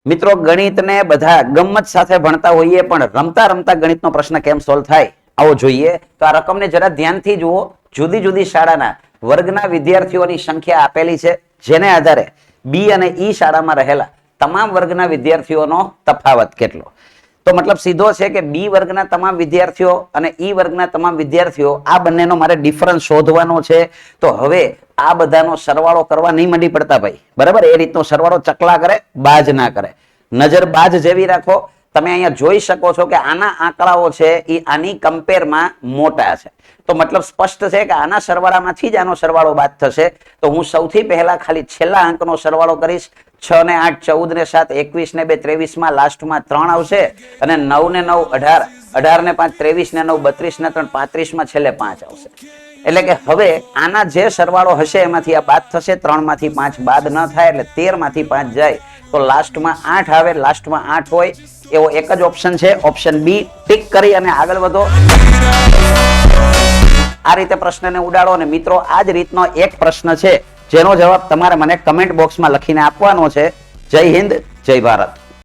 મિત્રો ગણિતને બધા ગમત સાથે ભણતા હોઈએ પણ રમતા રમતા ગણિતનો પ્રશ્ન કેમ સોલ્વ થાય આવો જોઈએ તો આ રકમને જરા ધ્યાનથી જુઓ. જુદી જુદી શાળાના વર્ગના વિદ્યાર્થીઓની સંખ્યા આપેલી છે, જેને આધારે બી અને ઈ શાળામાં રહેલા તમામ વર્ગના વિદ્યાર્થીઓનો તફાવત કેટલો. તો મતલબ સીધો છે કે બી વર્ગના તમામ વિદ્યાર્થીઓ અને ઈ વર્ગના તમામ વિદ્યાર્થીઓ આ બંનેનો મારે ડિફરન્સ શોધવાનો છે. તો હવે આ બધાનો સરવાળો કરવા નહીં મંડી પડતા ભાઈ, બરાબર? એ રીતનો સરવાળો ચકલા કરે, બાજ ના કરે. નજર બાજ જેવી રાખો. તમે અહીંયા જોઈ શકો છો કે આના આંકડાઓ છે એ આની કમ્પેરમાં મોટા છે. તો મતલબ સ્પષ્ટ છે કે આના સરવાળામાંથી જ આનો સરવાળો બાદ થશે. તો હું સૌથી પહેલા ખાલી છેલ્લા અંકનો સરવાળો કરીશ. 6 ને 8 14 ને 7 21 ને 2 23 માં લાસ્ટમાં 3 આવશે અને 9 ને 9 18 18 ને 5 23 ને 9 32 ને 3 35 માં છેલ્લે 5 આવશે. એટલે કે હવે આના જે સરવાળો હશે એમાંથી આ બાદ થશે. 3 માંથી 5 બાદ ન થાય એટલે 13 માંથી 5 જાય તો લાસ્ટમાં 8 આવે. લાસ્ટમાં 8 હોય એવો એક જ ઓપ્શન છે, ઓપ્શન બી. ટિક કરી અને આગળ વધો. આ રીતે પ્રશ્નને ઉડાડો. અને મિત્રો આ જ રીતનો એક પ્રશ્ન છે જેનો જવાબ તમારે મને કમેન્ટ બોક્સમાં લખીને આપવાનો છે. જય હિન્દ, જય ભારત.